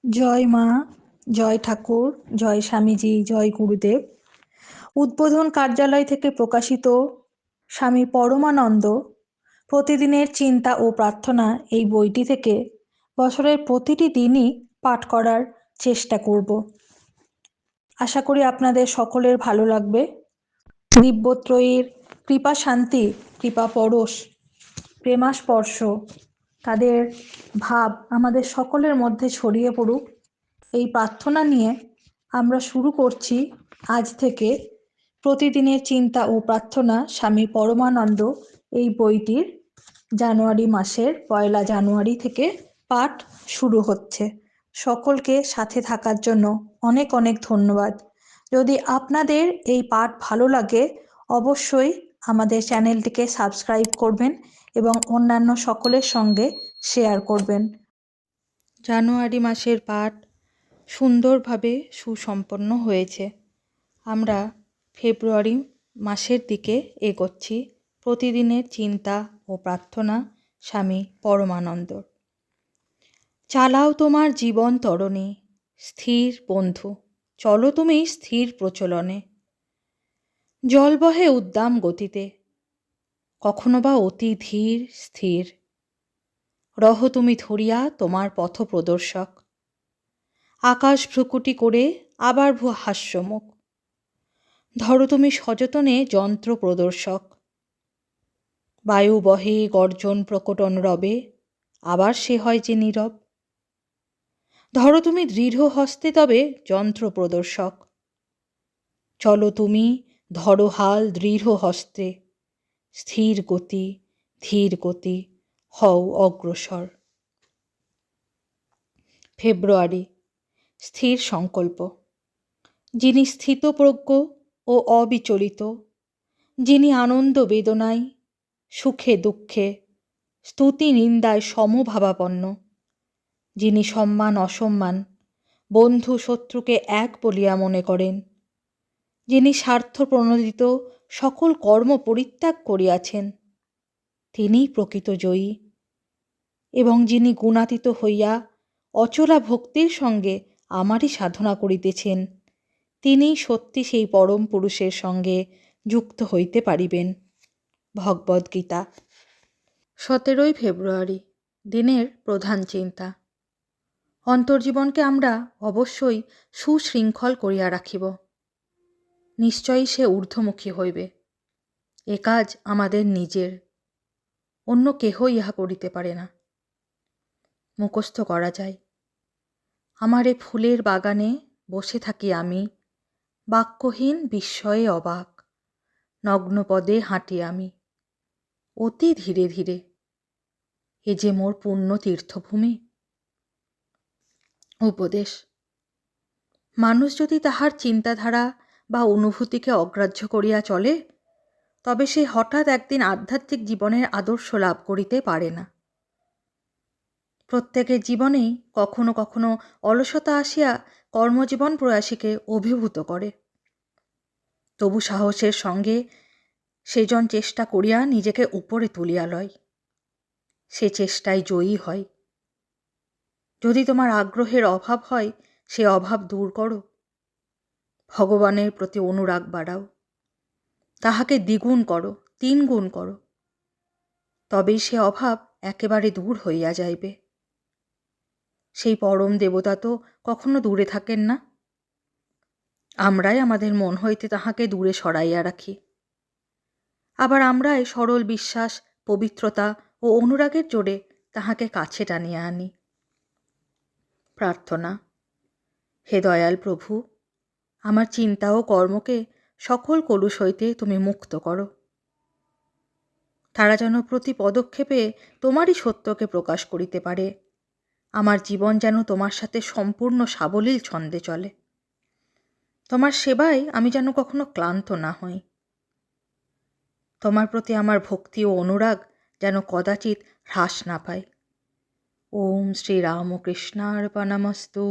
জয় মা, জয় ঠাকুর, জয় স্বামীজি, জয় গুরুদেব। উদ্বোধন কার্যালয় থেকে প্রকাশিত স্বামী পরমানন্দ প্রতিদিনের চিন্তা ও প্রার্থনা এই বইটি থেকে বছরের প্রতিটি দিনই পাঠ করার চেষ্টা করব। আশা করি আপনাদের সকলের ভালো লাগবে। দিব্যত্রয়ীর কৃপা শান্তি, কৃপা পরশ, প্রেমাস্পর্শ, তাদের ভাব আমাদের সকলের মধ্যে ছড়িয়ে পড়ুক, এই প্রার্থনা নিয়ে আমরা শুরু করছি আজ থেকে প্রতিদিনের চিন্তা ও প্রার্থনা স্বামী পরমানন্দ এই বইটির জানুয়ারি মাসের 1 জানুয়ারি থেকে পাঠ শুরু হচ্ছে। সকলকে সাথে থাকার জন্য অনেক অনেক ধন্যবাদ। যদি আপনাদের এই পাঠ ভালো লাগে অবশ্যই আমাদের চ্যানেলটিকে সাবস্ক্রাইব করবেন এবং অন্যান্য সকলের সঙ্গে শেয়ার করবেন। জানুয়ারি মাসের পাঠ সুন্দরভাবে সুসম্পন্ন হয়েছে। আমরা ফেব্রুয়ারি মাসের দিকে এগোচ্ছি প্রতিদিনের চিন্তা ও প্রার্থনা স্বামী পরমানন্দর। চালাও তোমার জীবন তরণী, স্থির বন্ধু, চলো তুমি স্থির প্রচলনে। জল বহে উদ্দাম গতিতে, কখনো বা অতি ধীর স্থির। রহ তুমি ধরিয়া তোমার পথ প্রদর্শক, আকাশ ভ্রুকুটি করে আবার হাস্যমুখ। ধরো তুমি সযতনে যন্ত্র প্রদর্শক, বায়ু বহে গর্জন প্রকটন রবে, আবার সে হয় যে নীরব। ধরো তুমি দৃঢ় হস্তে তবে যন্ত্র প্রদর্শক, চলো তুমি ধরো হাল দৃঢ় হস্তে। স্থির গতি ধীর গতি হও অগ্রসর। ফেব্রুয়ারি স্থির সংকল্প। যিনি স্থিতপ্রজ্ঞ ও অবিচলিত, যিনি আনন্দ বেদনায় সুখে দুঃখে স্তুতি নিন্দায় সমভাবাপন্ন, যিনি সম্মান অসম্মান বন্ধু শত্রুকে এক বলিয়া মনে করেন, যিনি স্বার্থপ্রণোদিত সকল কর্ম পরিত্যাগ করিয়াছেন, তিনিই প্রকৃত জয়ী। এবং যিনি গুণাতীত হইয়া অচলা ভক্তির সঙ্গে আমারই সাধনা করিতেছেন, তিনি সত্যি সেই পরম পুরুষের সঙ্গে যুক্ত হইতে পারিবেন। ভগবদ্গীতা। 17 ফেব্রুয়ারি দিনের প্রধান চিন্তা। অন্তর্জীবনকে আমরা অবশ্যই সুশৃঙ্খল করিয়া রাখিব। নিশ্চয়ই সে ঊর্ধ্বমুখী হইবে। এ কাজ আমাদের নিজের, অন্য কেহ ইহা করিতে পারে না। মুখস্থ করা যায়। আমার এ ফুলের বাগানে বসে থাকি আমি, বাক্যহীন বিস্ময়ে অবাক, নগ্নপদে হাঁটি আমি অতি ধীরে ধীরে। এ যে মোর পুণ্য তীর্থভূমি। উপদেশ। মানুষ যদি তাহার চিন্তাধারা বা অনুভূতিকে অগ্রাহ্য করিয়া চলে, তবে সে হঠাৎ একদিন আধ্যাত্মিক জীবনের আদর্শ লাভ করিতে পারে না। প্রত্যেকের জীবনেই কখনো কখনো অলসতা আসিয়া কর্মজীবন প্রয়াসীকে অভিভূত করে। তবু সাহসের সঙ্গে সেজন চেষ্টা করিয়া নিজেকে উপরে তুলিয়া লয়। সে চেষ্টায় জয়ী হয়। যদি তোমার আগ্রহের অভাব হয়, সে অভাব দূর করো। ভগবানের প্রতি অনুরাগ বাড়াও, তাহাকে দ্বিগুণ করো, 3 গুণ করো, তবেই সে অভাব একেবারে দূর হইয়া যাইবে। সেই পরম দেবতা তো কখনো দূরে থাকেন না। আমরাই আমাদের মন হইতে তাহাকে দূরে সরাইয়া রাখি। আবার আমরাই সরল বিশ্বাস, পবিত্রতা ও অনুরাগের জোরে তাহাকে কাছে টানিয়া আনি। প্রার্থনা। হে দয়াল প্রভু, আমার চিন্তা ও কর্মকে সকল কলুষ হইতে তুমি মুক্ত করো। তারা যেন প্রতি পদক্ষেপে তোমারই সত্যকে প্রকাশ করিতে পারে। আমার জীবন যেন তোমার সাথে সম্পূর্ণ সাবলীল ছন্দে চলে। তোমার সেবায় আমি যেন কখনো ক্লান্ত না হই। তোমার প্রতি আমার ভক্তি ও অনুরাগ যেন কদাচিৎ হ্রাস না পায়। ওম শ্রী রামকৃষ্ণার্পণমস্তু।